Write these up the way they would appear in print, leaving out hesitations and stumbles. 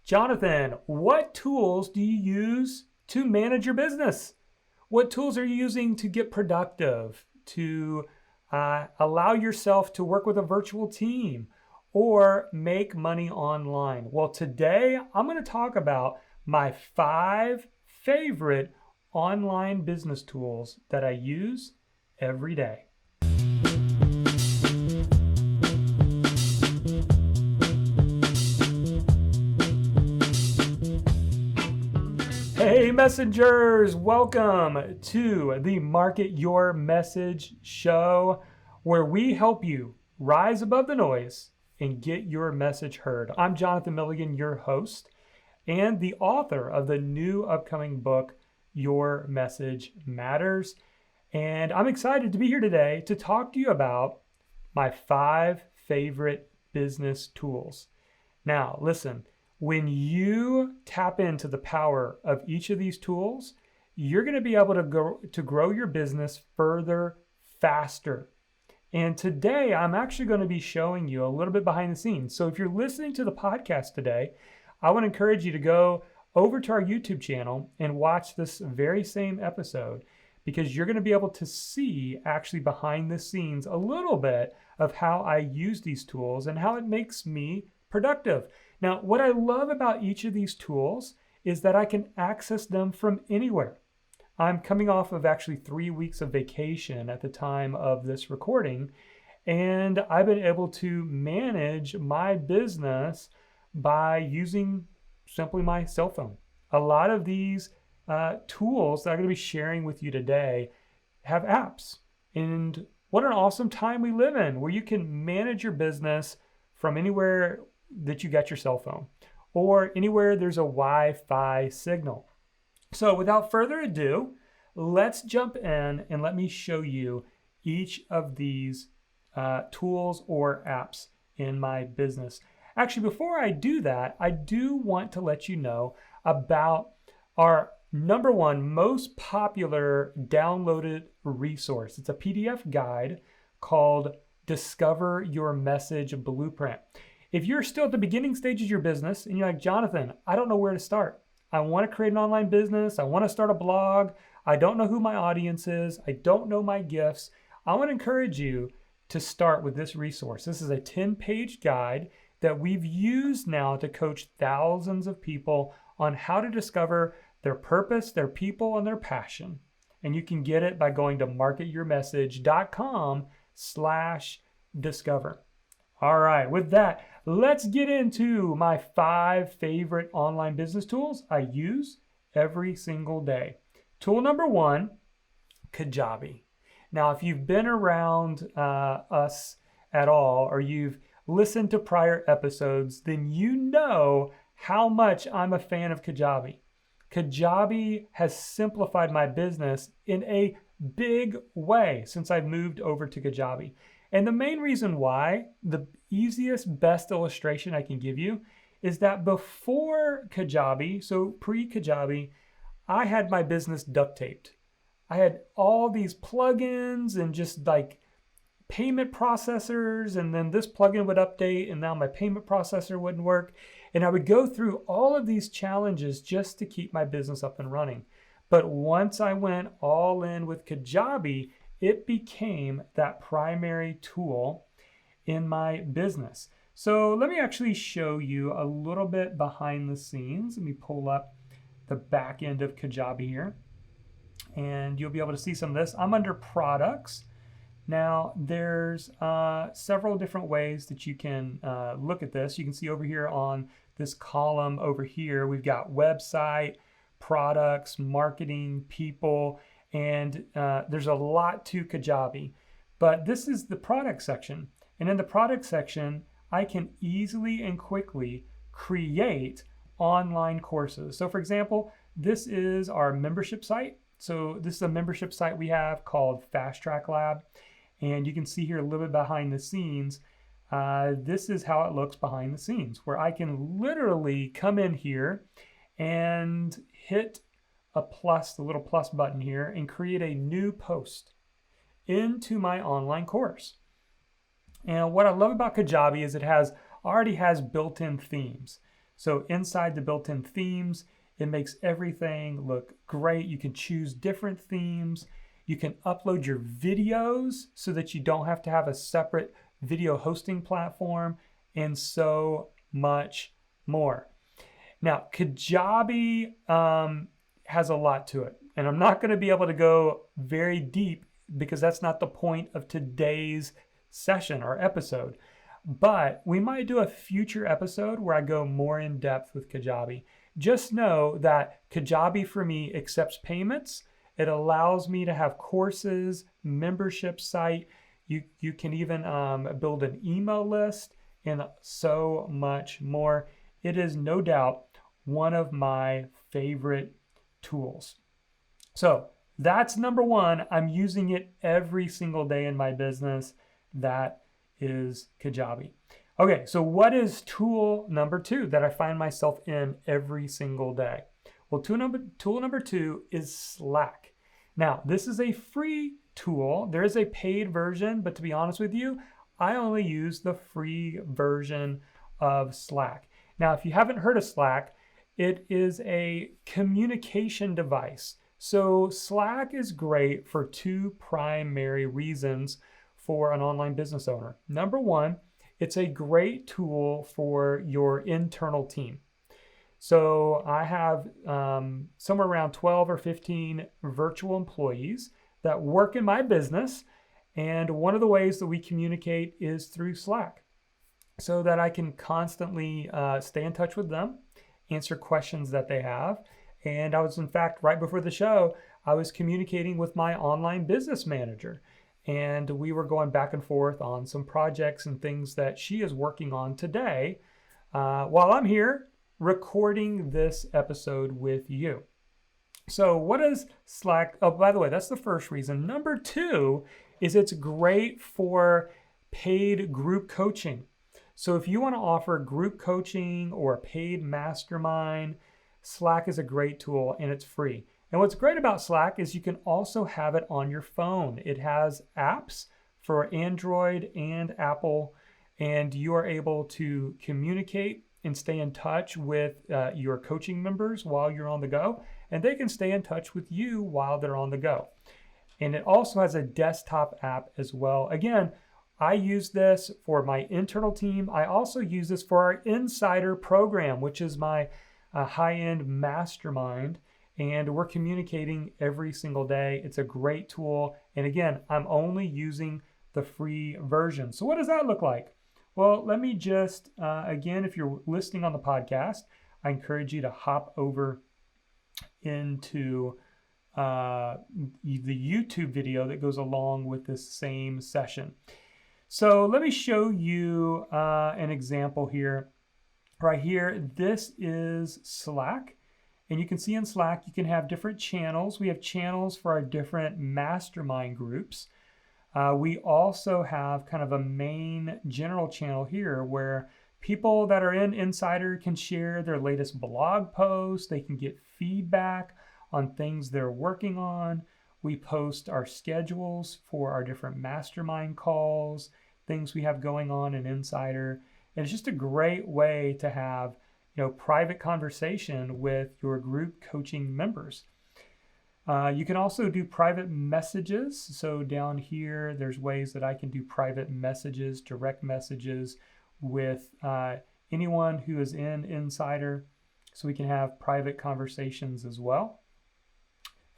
Jonathan, what tools do you use to manage your business? What tools are you using to get productive, to allow yourself to work with a virtual team or make money online? Well, today I'm going to talk about my 5 favorite online business tools that I use every day. Hey messengers, welcome to the Market Your Message show, where we help you rise above the noise and get your message heard. I'm Jonathan Milligan, your host and the author of the new upcoming book, Your Message Matters. And I'm excited to be here today to talk to you about my 5 favorite business tools. Now, listen. When you tap into the power of each of these tools, you're going to be able to grow your business further, faster. And today, I'm actually going to be showing you a little bit behind the scenes. So if you're listening to the podcast today, I want to encourage you to go over to our YouTube channel and watch this very same episode, because you're going to be able to see actually behind the scenes a little bit of how I use these tools and how it makes me productive. Now, what I love about each of these tools is that I can access them from anywhere. I'm coming off of actually 3 weeks of vacation at the time of this recording, and I've been able to manage my business by using simply my cell phone. A lot of these tools that I'm going to be sharing with you today have apps. And what an awesome time we live in, where you can manage your business from anywhere that you got your cell phone or anywhere there's a Wi-Fi signal. So without further ado, let's jump in and let me show you each of these tools or apps in my business. Actually, before I do that, I do want to let you know about our number 1 most popular downloaded resource. It's a PDF guide called Discover Your Message Blueprint. If you're still at the beginning stages of your business and you're like, Jonathan, I don't know where to start. I want to create an online business. I want to start a blog. I don't know who my audience is. I don't know my gifts. I want to encourage you to start with this resource. This is a 10-page guide that we've used now to coach thousands of people on how to discover their purpose, their people, and their passion. And you can get it by going to marketyourmessage.com/discover. All right, with that, let's get into my 5 favorite online business tools I use every single day. Tool number 1, Kajabi. Now, if you've been around us at all, or you've listened to prior episodes, then you know how much I'm a fan of Kajabi. Kajabi has simplified my business in a big way since I've moved over to Kajabi. And the main reason why, the easiest, best illustration I can give you, is that before Kajabi, so pre-Kajabi, I had my business duct taped. I had all these plugins and just like payment processors, and then this plugin would update and now my payment processor wouldn't work. And I would go through all of these challenges just to keep my business up and running. But once I went all in with Kajabi, it became that primary tool in my business. So let me actually show you a little bit behind the scenes. Let me pull up the back end of Kajabi here, and you'll be able to see some of this. I'm under products. Now there's several different ways that you can look at this. You can see over here on this column over here, we've got website, products, marketing, people, and there's a lot to Kajabi, but this is the product section. And in the product section, I can easily and quickly create online courses. So for example, this is our membership site. So this is a membership site we have called Fast Track Lab. And you can see here a little bit behind the scenes. This is how it looks behind the scenes, where I can literally come in here and hit a plus, the little plus button here, and create a new post into my online course. And what I love about Kajabi is it already has built-in themes. So inside the built-in themes, it makes everything look great. You can choose different themes. You can upload your videos so that you don't have to have a separate video hosting platform, and so much more. Now, Kajabi has a lot to it, and I'm not going to be able to go very deep because that's not the point of today's session or episode. But we might do a future episode where I go more in depth with Kajabi. Just know that Kajabi for me accepts payments. It allows me to have courses, membership site. You can even build an email list and so much more. It is no doubt one of my favorite tools. So that's number one. I'm using it every single day in my business. That is Kajabi. Okay, so what is tool number two that I find myself in every single day? Well, tool number two is Slack. Now, this is a free tool. There is a paid version, but to be honest with you, I only use the free version of Slack. Now, if you haven't heard of Slack, it is a communication device. So Slack is great for two primary reasons for an online business owner. Number one, it's a great tool for your internal team. So I have somewhere around 12 or 15 virtual employees that work in my business. And one of the ways that we communicate is through Slack so that I can constantly stay in touch with them, answer questions that they have. And I was, in fact, right before the show, I was communicating with my online business manager. And we were going back and forth on some projects and things that she is working on today while I'm here recording this episode with you. So what is Slack? Oh, by the way, that's the first reason. Number two is it's great for paid group coaching. So if you want to offer group coaching or a paid mastermind, Slack is a great tool and it's free. And what's great about Slack is you can also have it on your phone. It has apps for Android and Apple, and you are able to communicate and stay in touch with your coaching members while you're on the go, and they can stay in touch with you while they're on the go. And it also has a desktop app as well. Again, I use this for my internal team. I also use this for our insider program, which is my high-end mastermind. And we're communicating every single day. It's a great tool. And again, I'm only using the free version. So what does that look like? Well, let me just, again, if you're listening on the podcast, I encourage you to hop over into the YouTube video that goes along with this same session. So let me show you an example here. Right here, this is Slack. And you can see in Slack, you can have different channels. We have channels for our different mastermind groups. We also have kind of a main general channel here where people that are in Insider can share their latest blog posts. They can get feedback on things they're working on. We post our schedules for our different mastermind calls, things we have going on in Insider. And it's just a great way to have private conversation with your group coaching members. You can also do private messages. So down here, there's ways that I can do private messages, direct messages with anyone who is in Insider. So we can have private conversations as well.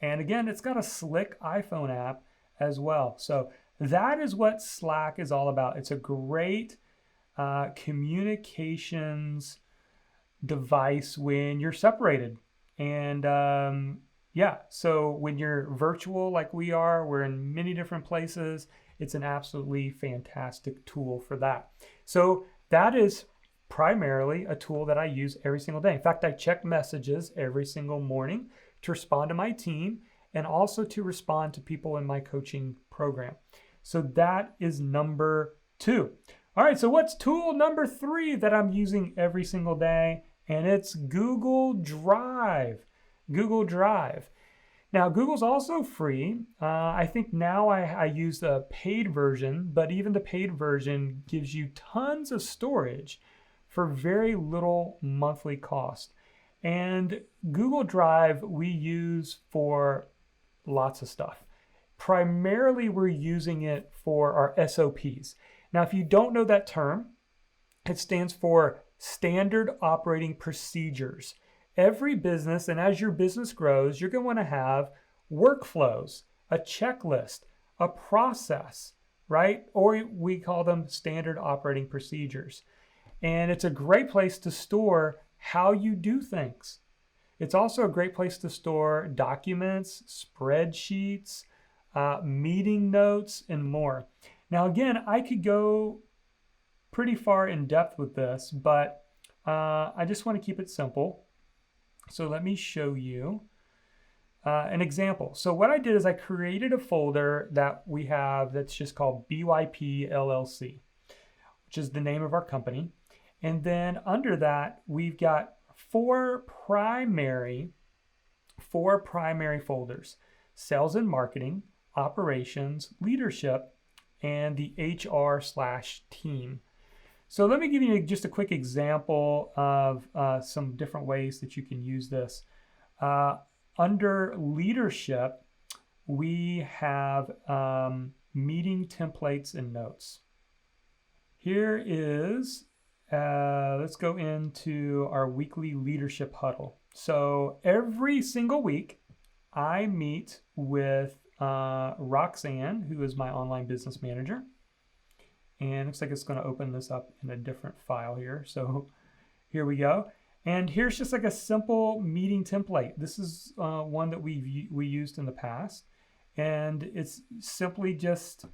And again, it's got a slick iPhone app as well. So that is what Slack is all about. It's a great communications device when you're separated. And so when you're virtual like we are, we're in many different places. It's an absolutely fantastic tool for that. So that is primarily a tool that I use every single day. In fact, I check messages every single morning to respond to my team and also to respond to people in my coaching program. So that is number two. All right, so what's tool number three that I'm using every single day? And it's Google Drive. Google Drive. Now, Google's also free. I think now I use the paid version, but even the paid version gives you tons of storage for very little monthly cost. And Google Drive we use for lots of stuff. Primarily, we're using it for our SOPs. Now, if you don't know that term, it stands for Standard Operating Procedures. Every business, and as your business grows, you're going to want to have workflows, a checklist, a process, right? Or we call them standard operating procedures. And it's a great place to store how you do things. It's also a great place to store documents, spreadsheets, meeting notes, and more. Now, again, I could go pretty far in depth with this, but I just want to keep it simple. So let me show you an example. So what I did is I created a folder that we have that's just called BYP LLC, which is the name of our company. And then under that, we've got four primary folders: sales and marketing, operations, leadership, and the HR/team. So let me give you just a quick example of some different ways that you can use this. Under leadership, we have meeting templates and notes. Here is, let's go into our weekly leadership huddle. So every single week, I meet with Roxanne, who is my online business manager. And it looks like it's going to open this up in a different file here. So here we go. And here's just like a simple meeting template. This is one that we used in the past. And it's simply just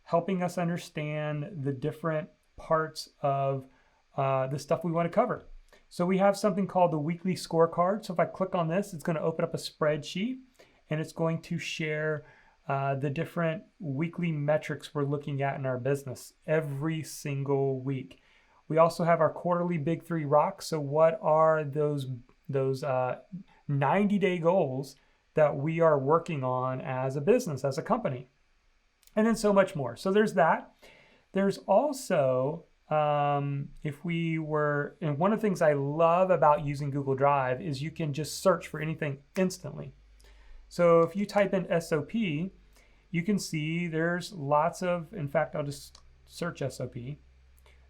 helping us understand the different parts of the stuff we want to cover. So we have something called the weekly scorecard. So if I click on this, it's going to open up a spreadsheet, and it's going to share the different weekly metrics we're looking at in our business every single week. We also have our quarterly big three rocks. So what are those 90-day goals that we are working on as a business, as a company? And then so much more. So there's that. There's also, if we were, and one of the things I love about using Google Drive is you can just search for anything instantly. So if you type in SOP, you can see there's lots of, in fact, I'll just search SOP.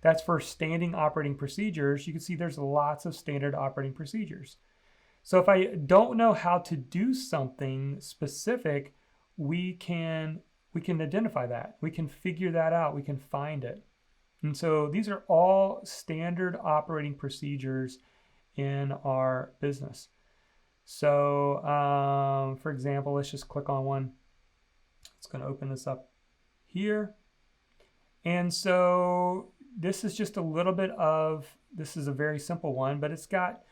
That's for standing operating procedures. You can see there's lots of standard operating procedures. So if I don't know how to do something specific, we can identify that. We can figure that out. We can find it. And so these are all standard operating procedures in our business. So for example, let's just click on one. It's going to open this up here. And so this is just a little bit of, this is a very simple one, but it's got,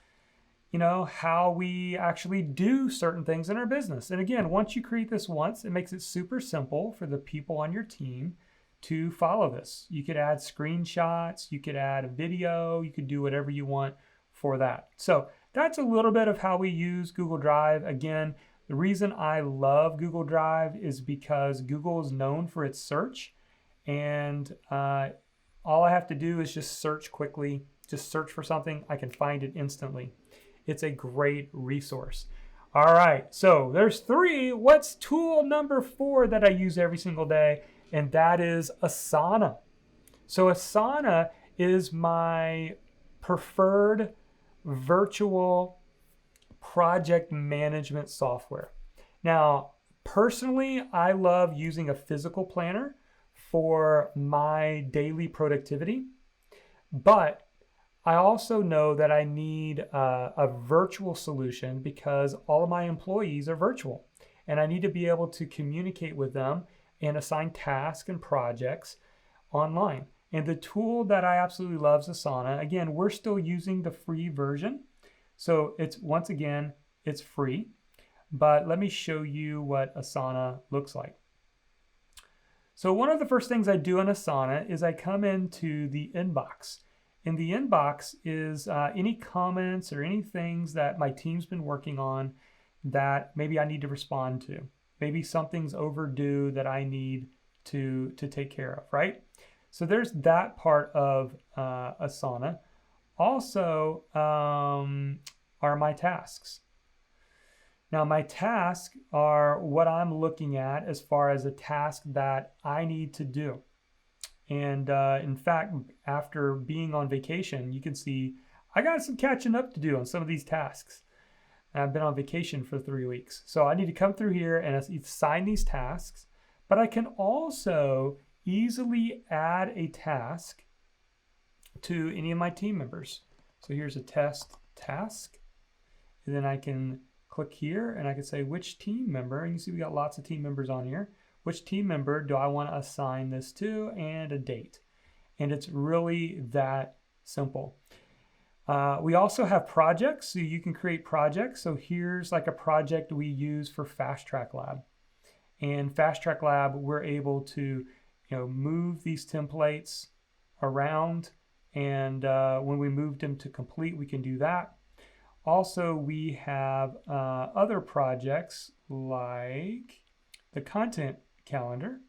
how we actually do certain things in our business. And again, once you create this once, it makes it super simple for the people on your team to follow this. You could add screenshots, you could add a video, you could do whatever you want for that. So that's a little bit of how we use Google Drive. Again, the reason I love Google Drive is because Google is known for its search, and all I have to do is just search quickly, just search for something, I can find it instantly. It's a great resource. All right, so there's three. What's tool number 4 that I use every single day? And that is Asana. So Asana is my preferred virtual project management software. Now, personally, I love using a physical planner for my daily productivity, but I also know that I need a virtual solution because all of my employees are virtual, and I need to be able to communicate with them and assign tasks and projects online. And the tool that I absolutely love is Asana. Again, we're still using the free version. So once again, it's free, but let me show you what Asana looks like. So one of the first things I do in Asana is I come into the inbox. And the inbox is any comments or any things that my team's been working on that maybe I need to respond to. Maybe something's overdue that I need to take care of, right? So there's that part of Asana. also are my tasks. Now, my tasks are what I'm looking at as far as a task that I need to do. And in fact, after being on vacation, you can see I got some catching up to do on some of these tasks. I've been on vacation for 3 weeks. So I need to come through here and assign these tasks, but I can also easily add a task to any of my team members. So here's a test task. And then I can click here and I can say which team member, and you see we got lots of team members on here. Which team member do I want to assign this to and a date? And it's really that simple. We also have projects, so you can create projects. So here's like a project we use for Fast Track Lab. And Fast Track Lab, we're able to move these templates around, and when we moved them to complete, we can do that. Also, we have other projects like the content calendar.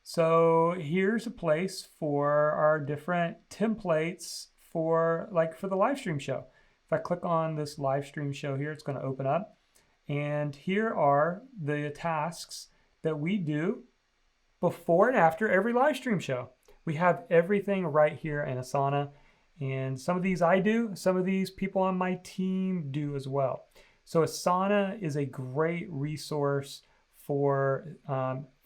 So here's a place for our different templates for the live stream show. If I click on this live stream show here, it's going to open up. And here are the tasks that we do before and after every live stream show. We have everything right here in Asana. And some of these I do, some of these people on my team do as well. So Asana is a great resource for,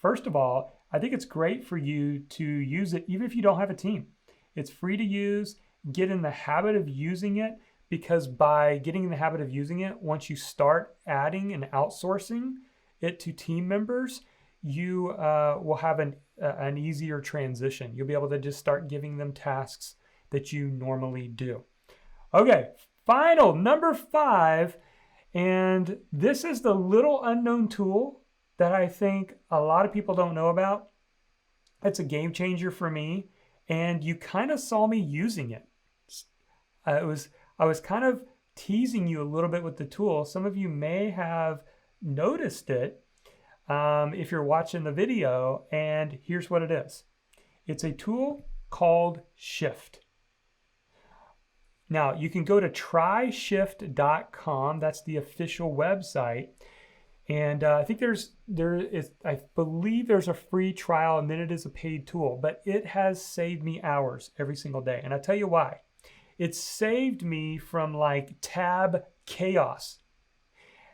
first of all, I think it's great for you to use it even if you don't have a team. It's free to use. Get in the habit of using it, because by getting in the habit of using it, once you start adding and outsourcing it to team members, you will have an easier transition. You'll be able to just start giving them tasks that you normally do. Okay, final number 5, and this is the little unknown tool that I think a lot of people don't know about. It's a game changer for me, and you kind of saw me using it. I was kind of teasing you a little bit with the tool. Some of you may have noticed it if you're watching the video, and here's what it is. It's a tool called Shift. Now, you can go to tryshift.com. That's the official website. And I think I believe there's a free trial, and then it is a paid tool, but it has saved me hours every single day. And I'll tell you why. It's saved me from like tab chaos.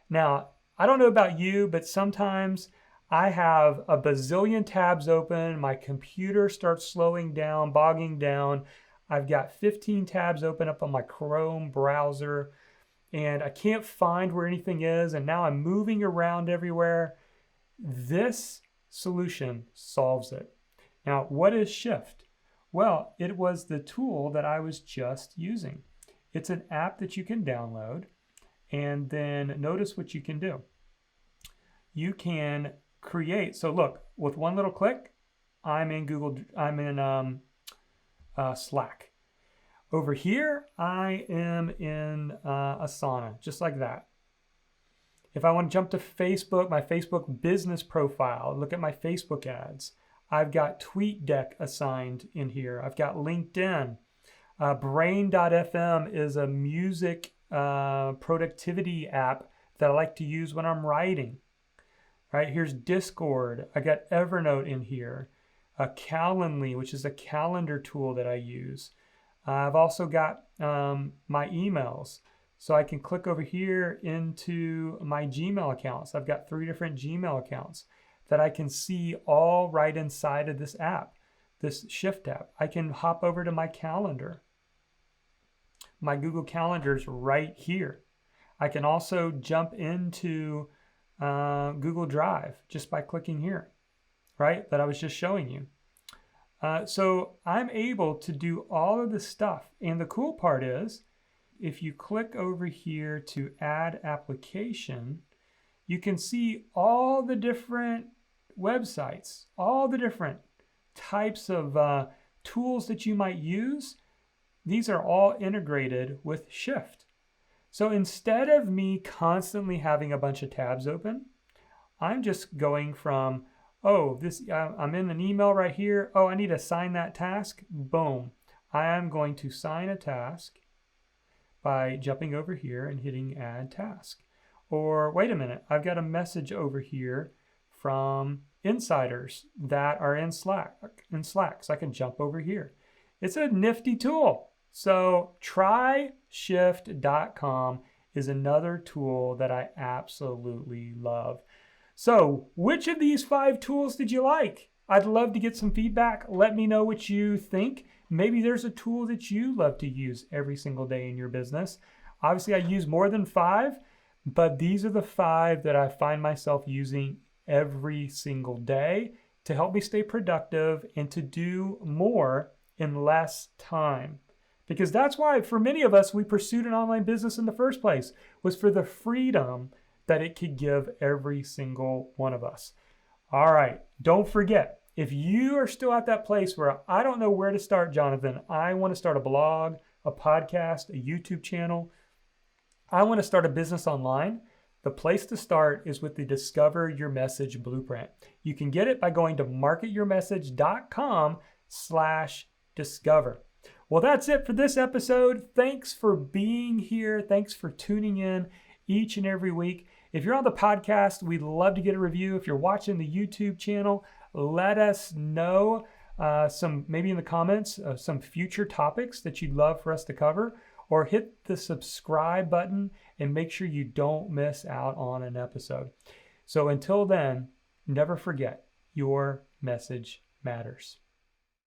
Now, I don't know about you, but sometimes I have a bazillion tabs open. My computer starts slowing down, bogging down. I've got 15 tabs open up on my Chrome browser, and I can't find where anything is, and now I'm moving around everywhere. This solution solves it. Now, what is Shift? Well, it was the tool that I was just using. It's an app that you can download, and then notice what you can do. You can create, so look, with one little click, I'm in Slack. Over here, I am in Asana, just like that. If I want to jump to Facebook, my Facebook business profile, look at my Facebook ads. I've got TweetDeck assigned in here. I've got LinkedIn. Brain.fm is a music productivity app that I like to use when I'm writing. Right, here's Discord. I got Evernote in here. Calendly, which is a calendar tool that I use. I've also got my emails. So I can click over here into my Gmail accounts. I've got 3 different Gmail accounts that I can see all right inside of this app, this Shift app. I can hop over to my calendar. My Google Calendar's right here. I can also jump into Google Drive just by clicking here, right, that I was just showing you. So I'm able to do all of this stuff. And the cool part is, if you click over here to add application, you can see all the different websites, all the different types of tools that you might use. These are all integrated with Shift. So instead of me constantly having a bunch of tabs open, I'm just going from, oh, I'm in an email right here. Oh, I need to assign that task. Boom. I am going to assign a task by jumping over here and hitting add task. Or wait a minute, I've got a message over here from insiders that are in Slack. So I can jump over here. It's a nifty tool. So tryshift.com is another tool that I absolutely love. So which of these 5 tools did you like? I'd love to get some feedback. Let me know what you think. Maybe there's a tool that you love to use every single day in your business. Obviously, I use more than 5, but these are the 5 that I find myself using every single day to help me stay productive and to do more in less time. Because that's why, for many of us, we pursued an online business in the first place, was for the freedom that it could give every single one of us. All right, don't forget, if you are still at that place where I don't know where to start, Jonathan, I want to start a blog, a podcast, a YouTube channel, I want to start a business online, the place to start is with the Discover Your Message Blueprint. You can get it by going to marketyourmessage.com/discover. Well, that's it for this episode. Thanks for being here. Thanks for tuning in each and every week. If you're on the podcast, we'd love to get a review. If you're watching the YouTube channel, let us know maybe in the comments, some future topics that you'd love for us to cover, or hit the subscribe button and make sure you don't miss out on an episode. So until then, never forget, your message matters.